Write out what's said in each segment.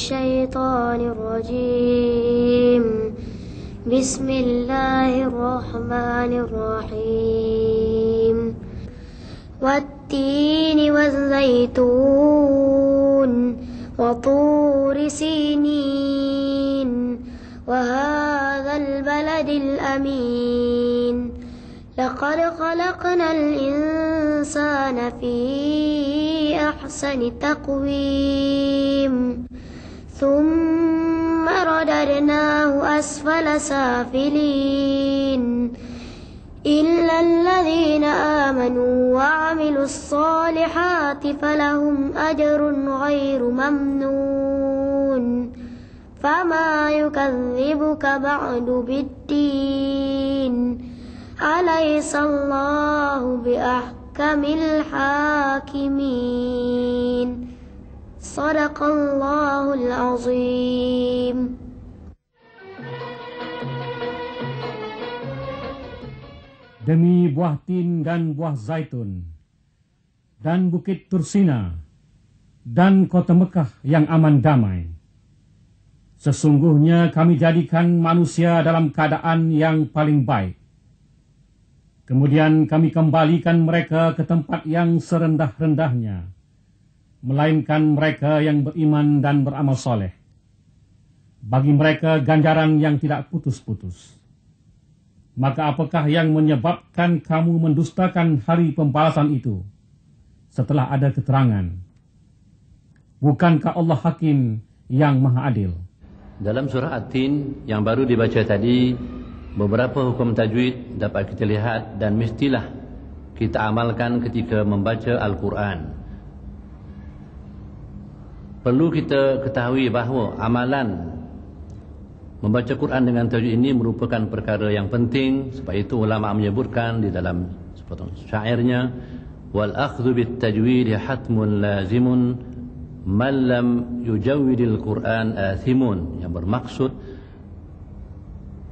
الشيطان الرجيم بسم الله الرحمن الرحيم والتين والزيتون وطور سينين وهذا البلد الأمين لقد خلقنا الإنسان في أحسن تقويم ثم رددناه أسفل سافلين إلا الذين آمنوا وعملوا الصالحات فلهم أجر غير ممنون فما يكذبك بعد بالدين أليس الله بأحكم الحاكمين صدق الله العظيم. Demi buah tin dan buah zaitun, dan bukit Tursina, dan kota Mekah yang aman damai. Sesungguhnya kami jadikan manusia dalam keadaan yang paling baik. Kemudian kami kembalikan mereka ke tempat yang serendah-rendahnya, melainkan mereka yang beriman dan beramal soleh. Bagi mereka ganjaran yang tidak putus-putus. Maka apakah yang menyebabkan kamu mendustakan hari pembalasan itu setelah ada keterangan? Bukankah Allah Hakim yang Maha Adil? Dalam surah At-Tin yang baru dibaca tadi, beberapa hukum tajwid dapat kita lihat dan mestilah kita amalkan ketika membaca Al-Quran. Perlu kita ketahui bahawa amalan membaca Quran dengan tajwid ini merupakan perkara yang penting. Sebab itu ulama menyebutkan di dalam sepotong syairnya, wal akhdhu bit tajwid hatmun lazimun man lam yujawwidil Quran athimun, yang bermaksud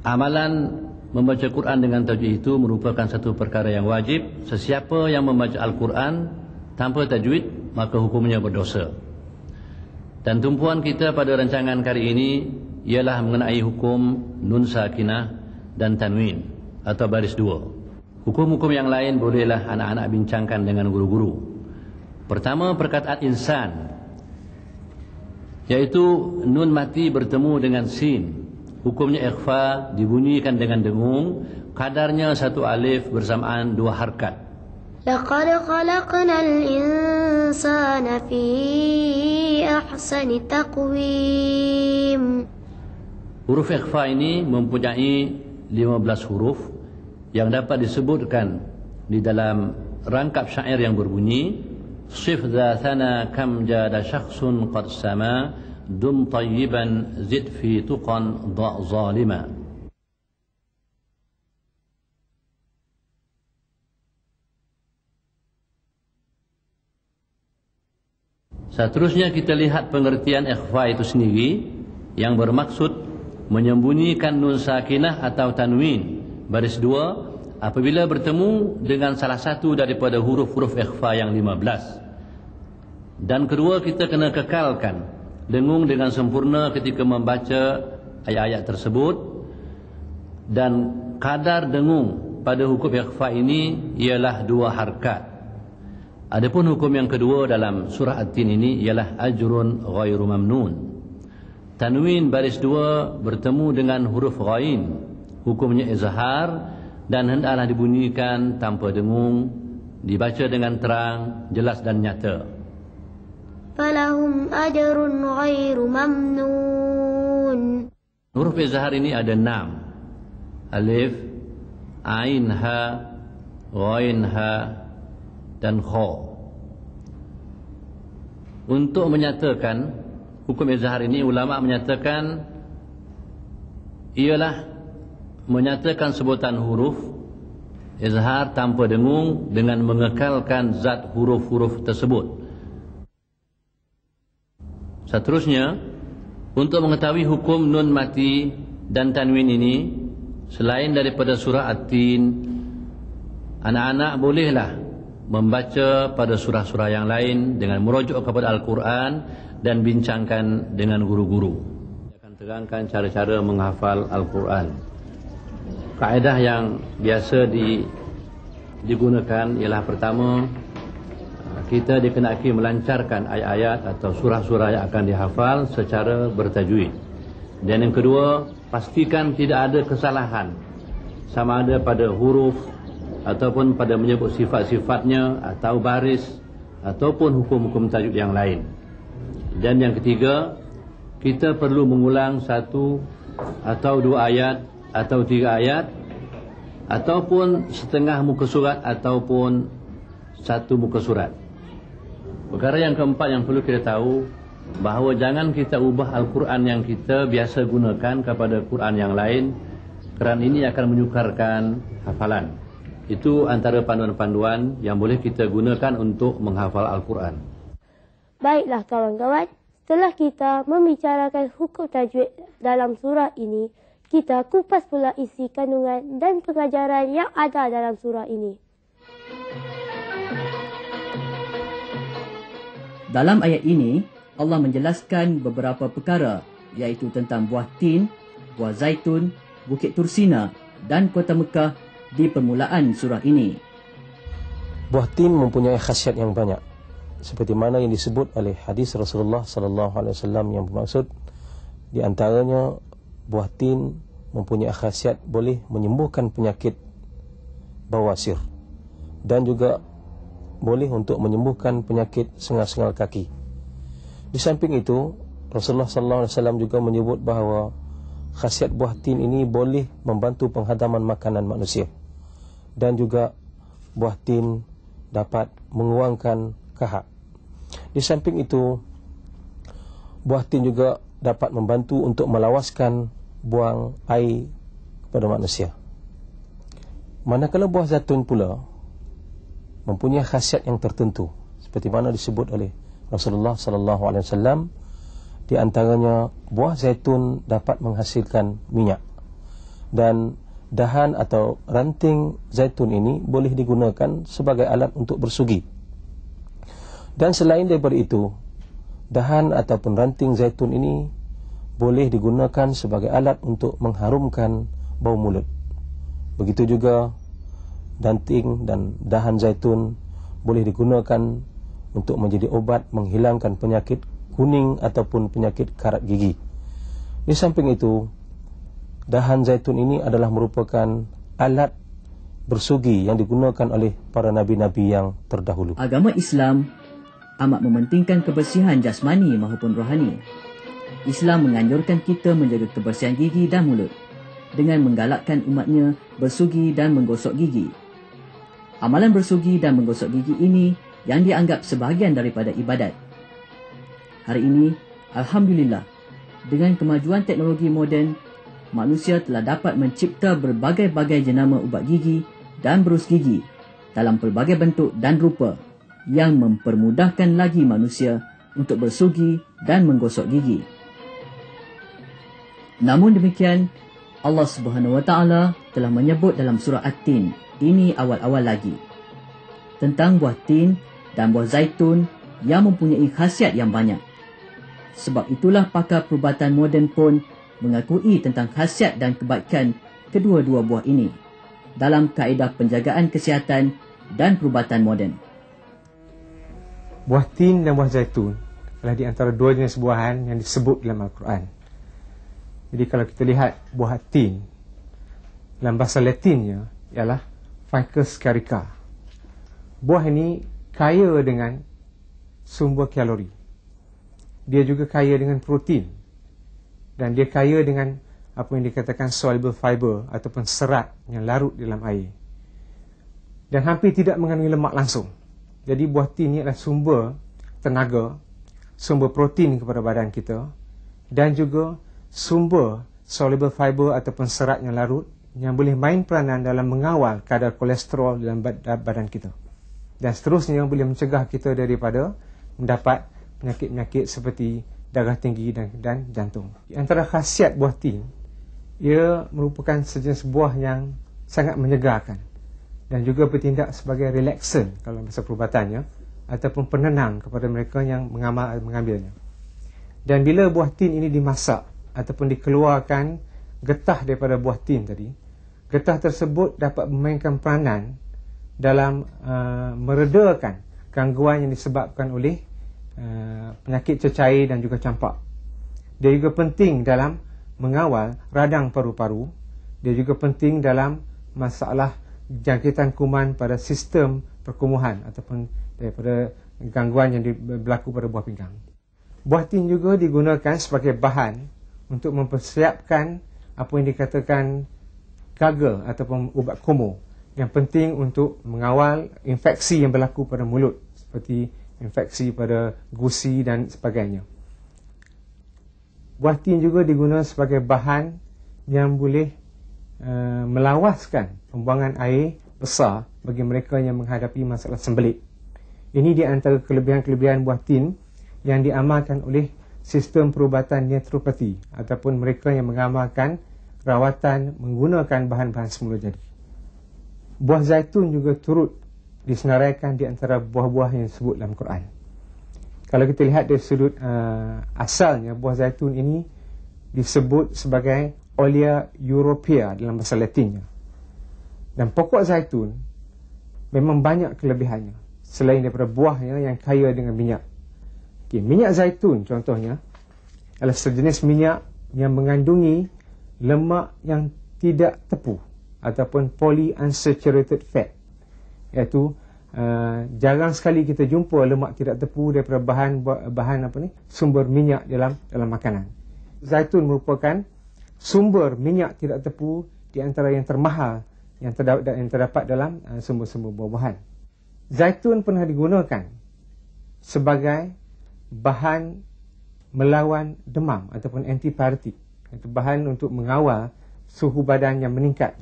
amalan membaca Quran dengan tajwid itu merupakan satu perkara yang wajib. Sesiapa yang membaca Al-Quran tanpa tajwid maka hukumnya berdosa. Dan tumpuan kita pada rancangan kali ini ialah mengenai hukum nun sakinah dan tanwin atau baris dua. Hukum-hukum yang lain bolehlah anak-anak bincangkan dengan guru-guru. Pertama, perkataan insan, iaitu nun mati bertemu dengan sin. Hukumnya ikhfa, dibunyikan dengan dengung, kadarnya satu alif bersamaan dua harkat. لقد خلقنا الإنسان في أحسن تقويم. Huruf ikhfa ini mempunyai 15 huruf yang dapat disebutkan di dalam rangkap syair yang berbunyi, Sif dhathana kam jada syakhsun qad sama dum tayyiban zid fi tuqan da' zalima. Seterusnya kita lihat pengertian ikhfa itu sendiri, yang bermaksud menyembunyikan nun sakinah atau tanwin baris dua apabila bertemu dengan salah satu daripada huruf-huruf ikhfa yang 15. Dan kedua, kita kena kekalkan dengung dengan sempurna ketika membaca ayat-ayat tersebut. Dan kadar dengung pada hukum ikhfa ini ialah dua harkat. Adapun hukum yang kedua dalam surah At-Tin ini ialah ajrun ghairu mamnun. Tanwin baris dua bertemu dengan huruf ghain, hukumnya izhar dan hendaklah dibunyikan tanpa dengung, dibaca dengan terang, jelas dan nyata. Falahum ajrun ghairu mamnun. Huruf izhar ini ada 6. Alif, ain, ha, ghain, ha dan kha. Untuk menyatakan hukum izhar ini, ulama menyatakan ialah menyatakan sebutan huruf izhar tanpa dengung dengan mengekalkan zat huruf-huruf tersebut. Seterusnya, untuk mengetahui hukum nun mati dan tanwin ini, selain daripada surah At-Tin, anak-anak bolehlah membaca pada surah-surah yang lain dengan merujuk kepada Al-Quran dan bincangkan dengan guru-guru. Saya akan terangkan cara-cara menghafal Al-Quran. Kaedah yang biasa digunakan ialah pertama, kita dikenaki melancarkan ayat-ayat atau surah-surah yang akan dihafal secara bertajwid. Dan yang kedua, pastikan tidak ada kesalahan sama ada pada huruf ataupun pada menyebut sifat-sifatnya atau baris ataupun hukum-hukum tajwid yang lain. Dan yang ketiga, kita perlu mengulang 1 atau 2 ayat atau 3 ayat ataupun setengah muka surat ataupun 1 muka surat. Perkara yang keempat yang perlu kita tahu, bahawa jangan kita ubah Al-Quran yang kita biasa gunakan kepada Quran yang lain, kerana ini akan menyukarkan hafalan. Itu antara panduan-panduan yang boleh kita gunakan untuk menghafal Al-Quran. Baiklah kawan-kawan, setelah kita membicarakan hukum tajwid dalam surah ini, kita kupas pula isi kandungan dan pengajaran yang ada dalam surah ini. Dalam ayat ini, Allah menjelaskan beberapa perkara, iaitu tentang buah tin, buah zaitun, Bukit Tursina dan kota Mekah di permulaan surah ini. Buah tin mempunyai khasiat yang banyak, seperti mana yang disebut oleh hadis Rasulullah sallallahu alaihi wasallam yang bermaksud di antaranya buah tin mempunyai khasiat boleh menyembuhkan penyakit bawasir dan juga boleh untuk menyembuhkan penyakit sengal-sengal kaki. Di samping itu, Rasulullah sallallahu alaihi wasallam juga menyebut bahawa khasiat buah tin ini boleh membantu penghadaman makanan manusia. Dan juga buah tin dapat menguangkan kahak. Di samping itu, buah tin juga dapat membantu untuk melawaskan buang air kepada manusia. Manakala buah zaitun pula mempunyai khasiat yang tertentu, seperti mana disebut oleh Rasulullah sallallahu alaihi wasallam, di antaranya buah zaitun dapat menghasilkan minyak, dan dahan atau ranting zaitun ini boleh digunakan sebagai alat untuk bersugi. Dan selain daripada itu, dahan ataupun ranting zaitun ini boleh digunakan sebagai alat untuk mengharumkan bau mulut. Begitu juga ranting dan dahan zaitun boleh digunakan untuk menjadi obat menghilangkan penyakit kuning ataupun penyakit karat gigi. Di samping itu, dahan zaitun ini adalah merupakan alat bersugi yang digunakan oleh para nabi-nabi yang terdahulu. Agama Islam amat mementingkan kebersihan jasmani maupun rohani. Islam menganjurkan kita menjaga kebersihan gigi dan mulut dengan menggalakkan umatnya bersugi dan menggosok gigi. Amalan bersugi dan menggosok gigi ini yang dianggap sebahagian daripada ibadat. Hari ini, alhamdulillah, dengan kemajuan teknologi moden, manusia telah dapat mencipta berbagai-bagai jenama ubat gigi dan berus gigi dalam pelbagai bentuk dan rupa yang mempermudahkan lagi manusia untuk bersugi dan menggosok gigi. Namun demikian, Allah Subhanahu Wa Taala telah menyebut dalam surah At-Tin, ini awal-awal lagi, tentang buah tin dan buah zaitun yang mempunyai khasiat yang banyak. Sebab itulah pakar perubatan moden pun mengakui tentang khasiat dan kebaikan kedua-dua buah ini dalam kaedah penjagaan kesihatan dan perubatan moden. Buah tin dan buah zaitun adalah di antara dua jenis buahan yang disebut dalam Al-Quran. Jadi kalau kita lihat buah tin, dalam bahasa Latinnya ialah Ficus carica. Buah ini kaya dengan sumber kalori. Dia juga kaya dengan protein. Dan dia kaya dengan apa yang dikatakan soluble fiber ataupun serat yang larut dalam air. Dan hampir tidak mengandungi lemak langsung. Jadi buah tin ini adalah sumber tenaga, sumber protein kepada badan kita, dan juga sumber soluble fiber ataupun serat yang larut yang boleh main peranan dalam mengawal kadar kolesterol dalam badan kita. Dan seterusnya boleh mencegah kita daripada mendapat penyakit-penyakit seperti darah tinggi dan jantung. Di antara khasiat buah tin, ia merupakan sejenis buah yang sangat menyegarkan. dan juga bertindak sebagai relaxant kalau bahasa perubatannya, ataupun penenang kepada mereka yang mengambilnya. Dan bila buah tin ini dimasak ataupun dikeluarkan getah daripada buah tin tadi, getah tersebut dapat memainkan peranan dalam meredakan gangguan yang disebabkan oleh penyakit cecair dan juga campak. Dia juga penting dalam mengawal radang paru-paru. Dia juga penting dalam masalah jangkitan kuman pada sistem perkumuhan ataupun daripada gangguan yang berlaku pada buah pinggang. Buah tin juga digunakan sebagai bahan untuk mempersiapkan apa yang dikatakan gargle ataupun ubat komo, yang penting untuk mengawal infeksi yang berlaku pada mulut seperti infeksi pada gusi dan sebagainya. Buah tin juga digunakan sebagai bahan yang boleh melawaskan pembuangan air besar bagi mereka yang menghadapi masalah sembelit. Ini di antara kelebihan-kelebihan buah tin yang diamalkan oleh sistem perubatan naturopati ataupun mereka yang mengamalkan rawatan menggunakan bahan-bahan semula jadi. Buah zaitun juga turut disenaraikan di antara buah-buah yang disebut dalam Quran. Kalau kita lihat dari sudut asalnya, buah zaitun ini disebut sebagai Olea Europea dalam bahasa Latinnya. Dan pokok zaitun memang banyak kelebihannya selain daripada buahnya yang kaya dengan minyak. Minyak zaitun contohnya adalah sejenis minyak yang mengandungi lemak yang tidak tepu ataupun polyunsaturated fat, iaitu jarang sekali kita jumpa lemak tidak tepu daripada bahan sumber minyak dalam makanan. Zaitun merupakan sumber minyak tidak tepu di antara yang termahal yang terdapat dalam sumber-sumber buah-buahan. Zaitun pernah digunakan sebagai bahan melawan demam ataupun antipiretik, itu bahan untuk mengawal suhu badan yang meningkat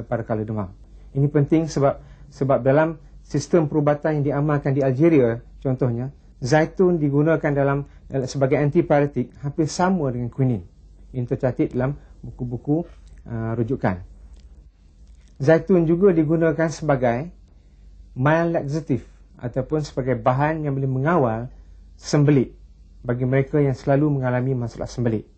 pada kala demam. Ini penting sebab dalam sistem perubatan yang diamalkan di Algeria contohnya, zaitun digunakan sebagai antipiretik hampir sama dengan quinine. Ini tercatat dalam buku-buku rujukan. Zaitun juga digunakan sebagai mild laxative ataupun sebagai bahan yang boleh mengawal sembelit bagi mereka yang selalu mengalami masalah sembelit.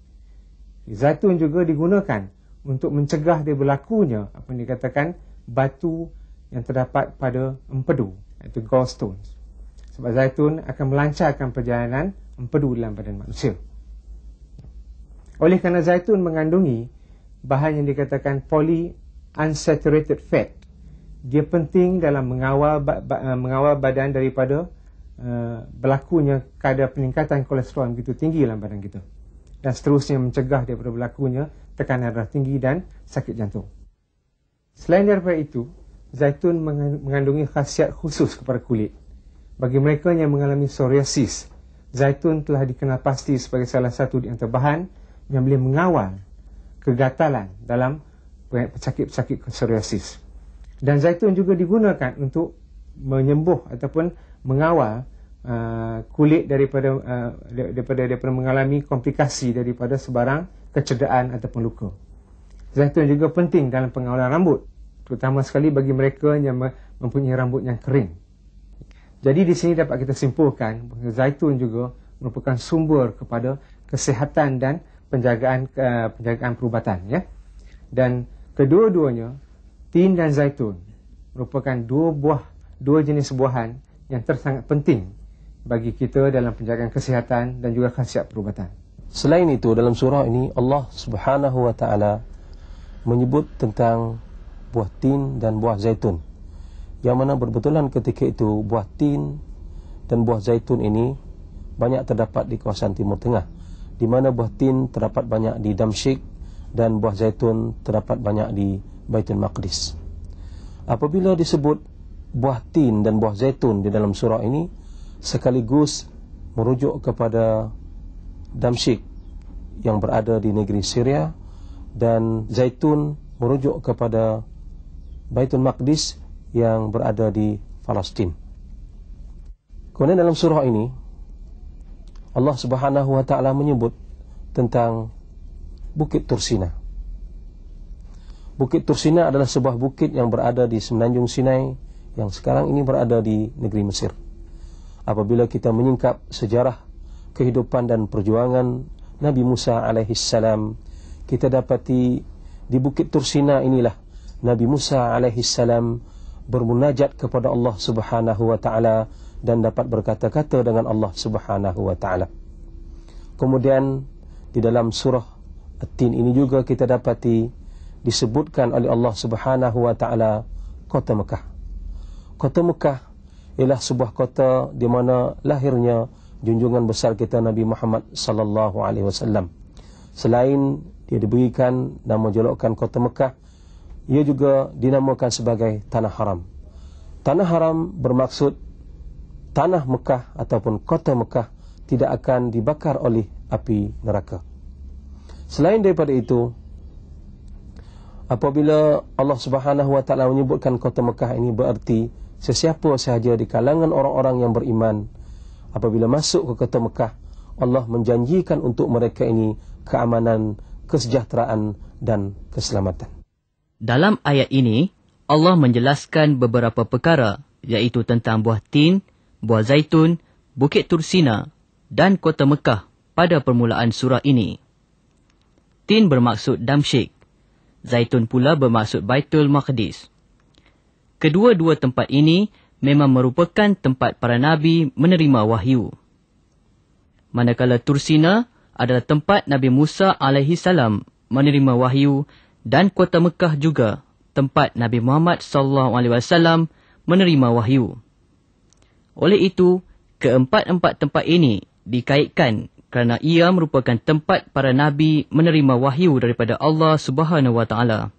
Zaitun juga digunakan untuk mencegah dia berlakunya apa yang dikatakan batu yang terdapat pada empedu, iaitu gallstones. Sebab zaitun akan melancarkan perjalanan empedu dalam badan manusia. Oleh kerana zaitun mengandungi bahan yang dikatakan polyunsaturated fat, dia penting dalam mengawal badan daripada berlakunya kadar peningkatan kolesterol begitu tinggi dalam badan kita, dan seterusnya mencegah daripada berlakunya tekanan darah tinggi dan sakit jantung. Selain daripada itu, zaitun mengandungi khasiat khusus kepada kulit. Bagi mereka yang mengalami psoriasis, zaitun telah dikenal pasti sebagai salah satu di antara bahan yang boleh mengawal kegatalan dalam pesakit-pesakit psoriasis. Dan zaitun juga digunakan untuk menyembuh ataupun mengawal kulit daripada mengalami komplikasi daripada sebarang kecederaan ataupun luka. Zaitun juga penting dalam pengawalan rambut, terutama sekali bagi mereka yang mempunyai rambut yang kering. Jadi di sini dapat kita simpulkan bahawa zaitun juga merupakan sumber kepada kesihatan dan penjagaan perubatan, ya. Dan kedua-duanya, tin dan zaitun merupakan dua jenis buahan yang sangat penting bagi kita dalam penjagaan kesihatan dan juga khasiat perubatan. Selain itu, dalam surah ini Allah Subhanahu wa taala menyebut tentang buah tin dan buah zaitun, yang mana berbetulan ketika itu buah tin dan buah zaitun ini banyak terdapat di kawasan Timur Tengah, di mana buah tin terdapat banyak di Damsyik dan buah zaitun terdapat banyak di Baitul Maqdis. Apabila disebut buah tin dan buah zaitun di dalam surah ini, sekaligus merujuk kepada Damsyik yang berada di negeri Syria, dan zaitun merujuk kepada Baitul Maqdis yang berada di Palestin. Kemudian dalam surah ini Allah Subhanahu wa taala menyebut tentang Bukit Tursina. Bukit Tursina adalah sebuah bukit yang berada di semenanjung Sinai yang sekarang ini berada di negeri Mesir. Apabila kita menyingkap sejarah kehidupan dan perjuangan Nabi Musa alaihissalam, kita dapati di Bukit Tursina inilah Nabi Musa alaihissalam bermunajat kepada Allah Subhanahu wa taala dan dapat berkata-kata dengan Allah Subhanahu wa taala. Kemudian di dalam surah At-Tin ini juga kita dapati disebutkan oleh Allah Subhanahu wa taala kota Mekah. Kota Mekah ialah sebuah kota di mana lahirnya junjungan besar kita Nabi Muhammad sallallahu alaihi wasallam. Selain dia diberikan nama julukan kota Mekah, ia juga dinamakan sebagai tanah haram. Tanah haram bermaksud tanah Mekah ataupun kota Mekah tidak akan dibakar oleh api neraka. Selain daripada itu, apabila Allah Subhanahu wa taala menyebutkan kota Mekah ini, berarti sesiapa sahaja di kalangan orang-orang yang beriman apabila masuk ke kota Mekah, Allah menjanjikan untuk mereka ini keamanan, kesejahteraan dan keselamatan. Dalam ayat ini, Allah menjelaskan beberapa perkara, iaitu tentang buah tin, buah zaitun, Bukit Tursina dan kota Mekah pada permulaan surah ini. Tin bermaksud Damsyik, zaitun pula bermaksud Baitul Maqdis. Kedua-dua tempat ini memang merupakan tempat para nabi menerima wahyu. Manakala Tursina adalah tempat Nabi Musa alaihissalam menerima wahyu, dan kota Mekah juga tempat Nabi Muhammad sallallahu alaihi wasallam menerima wahyu. Oleh itu, keempat-empat tempat ini dikaitkan kerana ia merupakan tempat para nabi menerima wahyu daripada Allah Subhanahu wa taala.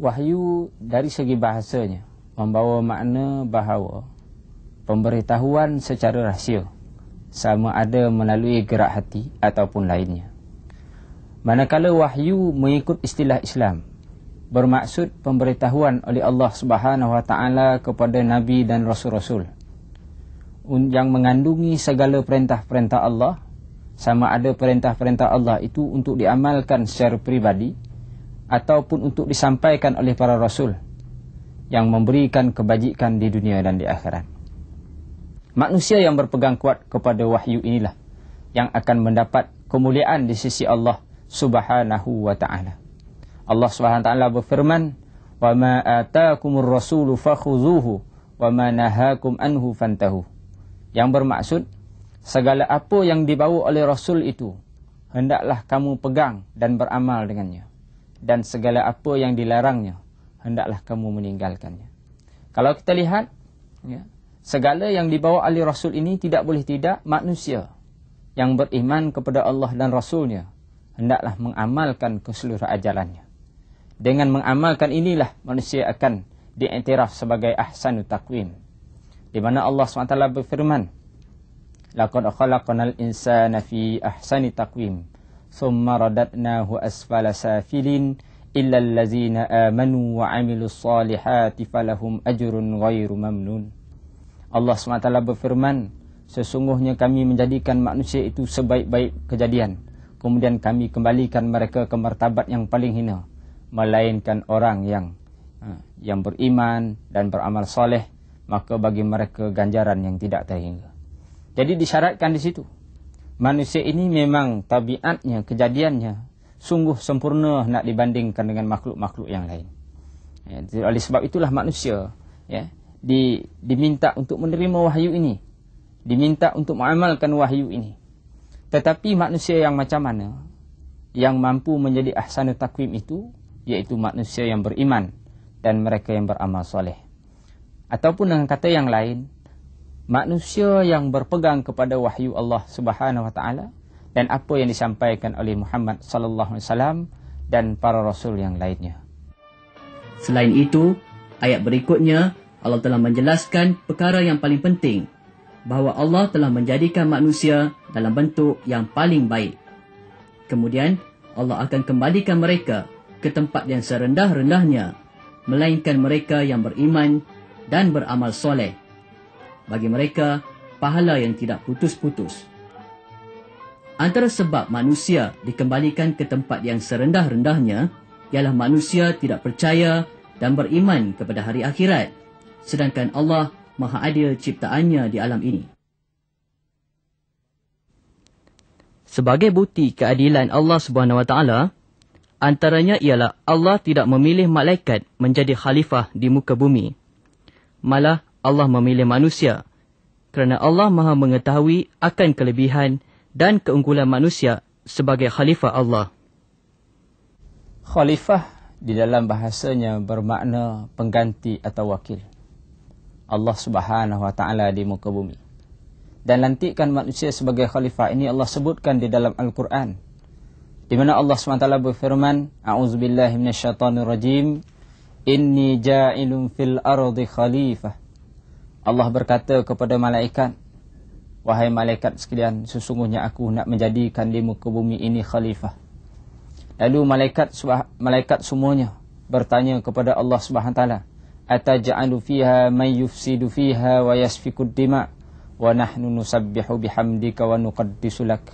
Wahyu dari segi bahasanya membawa makna bahawa pemberitahuan secara rahsia, sama ada melalui gerak hati ataupun lainnya. Manakala wahyu mengikut istilah Islam bermaksud pemberitahuan oleh Allah Subhanahu wa taala kepada nabi dan rasul-rasul yang mengandungi segala perintah-perintah Allah, sama ada perintah-perintah Allah itu untuk diamalkan secara peribadi ataupun untuk disampaikan oleh para rasul yang memberikan kebajikan di dunia dan di akhirat. Manusia yang berpegang kuat kepada wahyu inilah yang akan mendapat kemuliaan di sisi Allah Subhanahu wa ta'ala. Allah Subhanahu wa ta'ala berfirman, "Wa ma ataakumur rasulu fakhuzuhu wa ma nahakum anhu fantahu." Yang bermaksud, segala apa yang dibawa oleh Rasul itu, hendaklah kamu pegang dan beramal dengannya. Dan segala apa yang dilarangnya, hendaklah kamu meninggalkannya. Kalau kita lihat, ya, segala yang dibawa oleh Rasul ini tidak boleh tidak manusia yang beriman kepada Allah dan Rasulnya hendaklah mengamalkan keseluruh ajarannya. Dengan mengamalkan inilah manusia akan diiktiraf sebagai ahsanu taqwim. Di mana Allah SWT berfirman, "Laqad khalaqnal insana fi ahsani taqwim, thumma radadnahu asfala safilin, illa allazina amanu wa amilus salihati falahum ajrun ghairu mamnun." Allah SWT berfirman, sesungguhnya kami menjadikan manusia itu sebaik-baik kejadian, kemudian kami kembalikan mereka ke martabat yang paling hina, melainkan orang yang beriman dan beramal soleh, maka bagi mereka ganjaran yang tidak terhingga. Jadi disyaratkan di situ, manusia ini memang tabiatnya, kejadiannya sungguh sempurna nak dibandingkan dengan makhluk-makhluk yang lain. Ya, oleh sebab itulah manusia, ya, diminta untuk menerima wahyu ini, diminta untuk mengamalkan wahyu ini. Tetapi manusia yang macam mana yang mampu menjadi ahsanu taqwim itu, yaitu manusia yang beriman dan mereka yang beramal soleh. Ataupun dengan kata yang lain, manusia yang berpegang kepada wahyu Allah Subhanahu wa taala dan apa yang disampaikan oleh Muhammad sallallahu alaihi wasallam dan para rasul yang lainnya. Selain itu, ayat berikutnya Allah telah menjelaskan perkara yang paling penting, bahawa Allah telah menjadikan manusia dalam bentuk yang paling baik. Kemudian Allah akan kembalikan mereka ke tempat yang serendah-rendahnya, melainkan mereka yang beriman dan beramal soleh. Bagi mereka, pahala yang tidak putus-putus. Antara sebab manusia dikembalikan ke tempat yang serendah-rendahnya ialah manusia tidak percaya dan beriman kepada hari akhirat, sedangkan Allah Maha Adil ciptaannya di alam ini. Sebagai bukti keadilan Allah SWT, antaranya ialah Allah tidak memilih malaikat menjadi khalifah di muka bumi. Malah Allah memilih manusia kerana Allah Maha mengetahui akan kelebihan dan keunggulan manusia sebagai khalifah Allah. Khalifah di dalam bahasanya bermakna pengganti atau wakil Allah Subhanahu Wa Taala di muka bumi. Dan lantikan manusia sebagai khalifah ini Allah sebutkan di dalam Al-Quran, di mana Allah SWT berfirman, A'udzubillahi minasyaitonirrajim, Inni ja'ilun fil ardi khalifah. Allah berkata kepada malaikat, wahai malaikat sekalian, sesungguhnya aku nak menjadikan di muka bumi ini khalifah. Lalu malaikat semuanya bertanya kepada Allah SWT, Ataj'alu fiha man yufsidu fiha wa yasfikud dima' wa nahnu nusabbihu bihamdika wa nuqaddisu lak.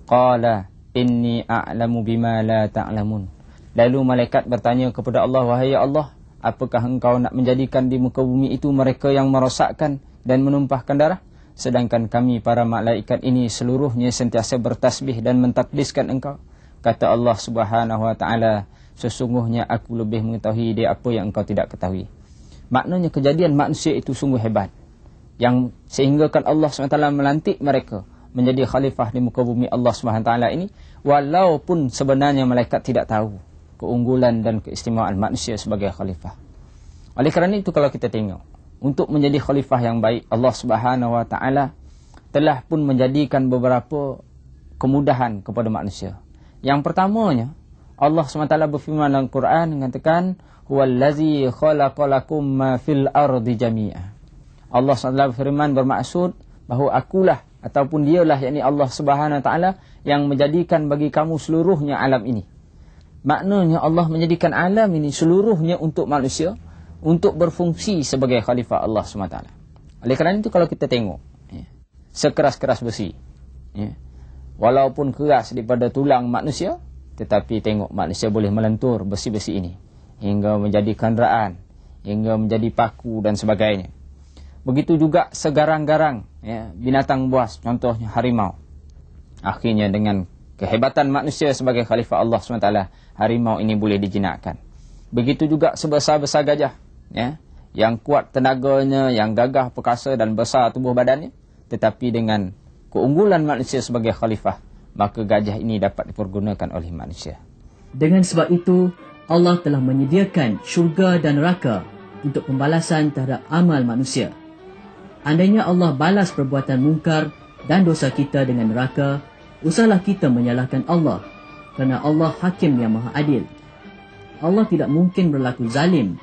Qala inni a'lamu bima la ta'lamun. Lalu malaikat bertanya kepada Allah, wahai Allah, apakah engkau nak menjadikan di muka bumi itu mereka yang merosakkan dan menumpahkan darah? Sedangkan kami para malaikat ini seluruhnya sentiasa bertasbih dan mentakdiskan engkau. Kata Allah Subhanahu Wa Taala, sesungguhnya aku lebih mengetahui dia apa yang engkau tidak ketahui. Maknanya kejadian manusia itu sungguh hebat, yang sehinggakan Allah SWT melantik mereka menjadi khalifah di muka bumi Allah SWT ini, walaupun sebenarnya malaikat tidak tahu keunggulan dan keistimewaan manusia sebagai khalifah. Oleh kerana itu, kalau kita tengok, untuk menjadi khalifah yang baik, Allah SWT telah pun menjadikan beberapa kemudahan kepada manusia. Yang pertamanya, Allah SWT berfirman dalam Quran mengatakan, Huwallazi khalaqalakum ma fil ardi jami'a. Allah SWT berfirman bermaksud bahawa akulah ataupun dialah, yakni Allah Subhanahu Wa Taala, yang menjadikan bagi kamu seluruhnya alam ini. Maknanya Allah menjadikan alam ini seluruhnya untuk manusia, untuk berfungsi sebagai khalifah Allah SWT. Oleh kerana itu, kalau kita tengok, sekeras-keras besi, walaupun keras daripada tulang manusia, tetapi tengok manusia boleh melentur besi-besi ini hingga menjadi kenderaan, hingga menjadi paku dan sebagainya. Begitu juga segarang-garang binatang buas, contohnya harimau. Akhirnya dengan kehebatan manusia sebagai khalifah Allah SWT, harimau ini boleh dijinakkan. Begitu juga sebesar-besar gajah, yang kuat tenaganya, yang gagah perkasa dan besar tubuh badannya, tetapi dengan keunggulan manusia sebagai khalifah, maka gajah ini dapat dipergunakan oleh manusia. Dengan sebab itu, Allah telah menyediakan syurga dan neraka untuk pembalasan terhadap amal manusia. Andainya Allah balas perbuatan mungkar dan dosa kita dengan neraka, usahlah kita menyalahkan Allah, kerana Allah hakim yang maha adil. Allah tidak mungkin berlaku zalim,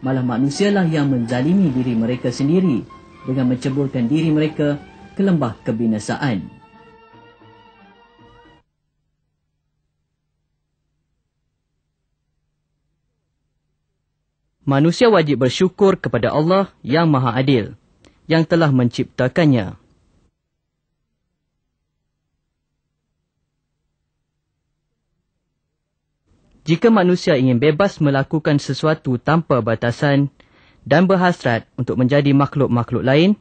malah manusialah yang menzalimi diri mereka sendiri dengan menceburkan diri mereka ke lembah kebinasaan. Manusia wajib bersyukur kepada Allah yang maha adil, yang telah menciptakannya. Jika manusia ingin bebas melakukan sesuatu tanpa batasan dan berhasrat untuk menjadi makhluk-makhluk lain,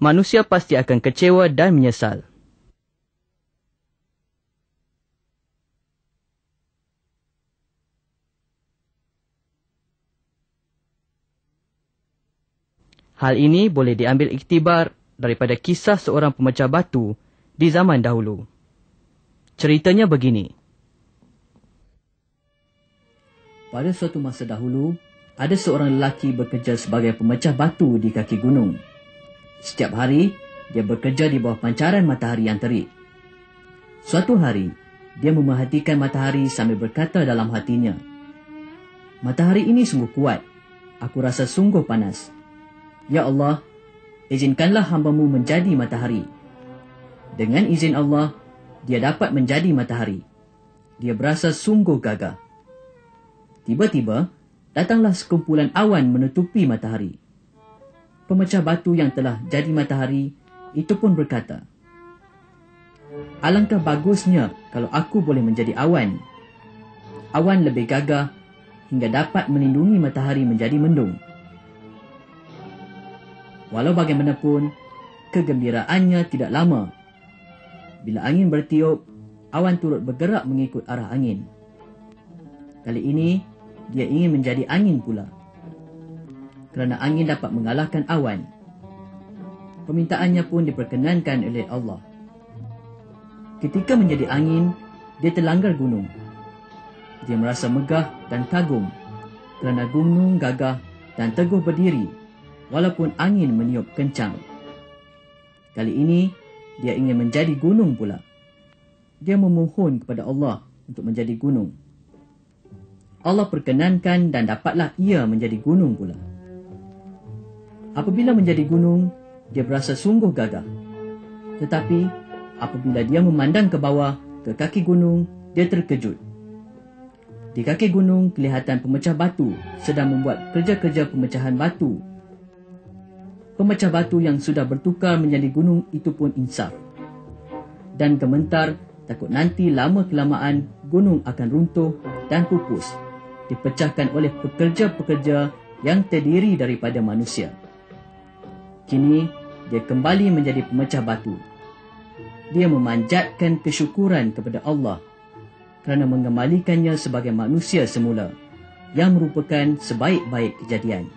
manusia pasti akan kecewa dan menyesal. Hal ini boleh diambil iktibar daripada kisah seorang pemecah batu di zaman dahulu. Ceritanya begini. Pada suatu masa dahulu, ada seorang lelaki bekerja sebagai pemecah batu di kaki gunung. Setiap hari, dia bekerja di bawah pancaran matahari yang terik. Suatu hari, dia memerhatikan matahari sambil berkata dalam hatinya, "Matahari ini sungguh kuat. Aku rasa sungguh panas. Ya Allah, izinkanlah hamba-Mu menjadi matahari." Dengan izin Allah, dia dapat menjadi matahari. Dia berasa sungguh gagah. Tiba-tiba, datanglah sekumpulan awan menutupi matahari. Pemecah batu yang telah jadi matahari itu pun berkata, "Alangkah bagusnya kalau aku boleh menjadi awan." awan lebih gagah hingga dapat melindungi matahari menjadi mendung. Walau bagaimanapun, kegembiraannya tidak lama. Bila angin bertiup, awan turut bergerak mengikut arah angin. Kali ini, dia ingin menjadi angin pula. Kerana angin dapat mengalahkan awan. Permintaannya pun diperkenankan oleh Allah. Ketika menjadi angin, dia terlanggar gunung. Dia merasa megah dan kagum kerana gunung gagah dan teguh berdiri walaupun angin meniup kencang. Kali ini, dia ingin menjadi gunung pula. Dia memohon kepada Allah untuk menjadi gunung. Allah perkenankan dan dapatlah ia menjadi gunung pula. Apabila menjadi gunung, dia berasa sungguh gagah. Tetapi, apabila dia memandang ke bawah, ke kaki gunung, dia terkejut. Di kaki gunung kelihatan pemecah batu sedang membuat kerja-kerja pemecahan batu. Pemecah batu yang sudah bertukar menjadi gunung itu pun insaf. Dan gementar takut nanti lama-kelamaan gunung akan runtuh dan pupus, dipecahkan oleh pekerja-pekerja yang terdiri daripada manusia. Kini, dia kembali menjadi pemecah batu. Dia memanjatkan kesyukuran kepada Allah kerana mengembalikannya sebagai manusia semula, yang merupakan sebaik-baik kejadian.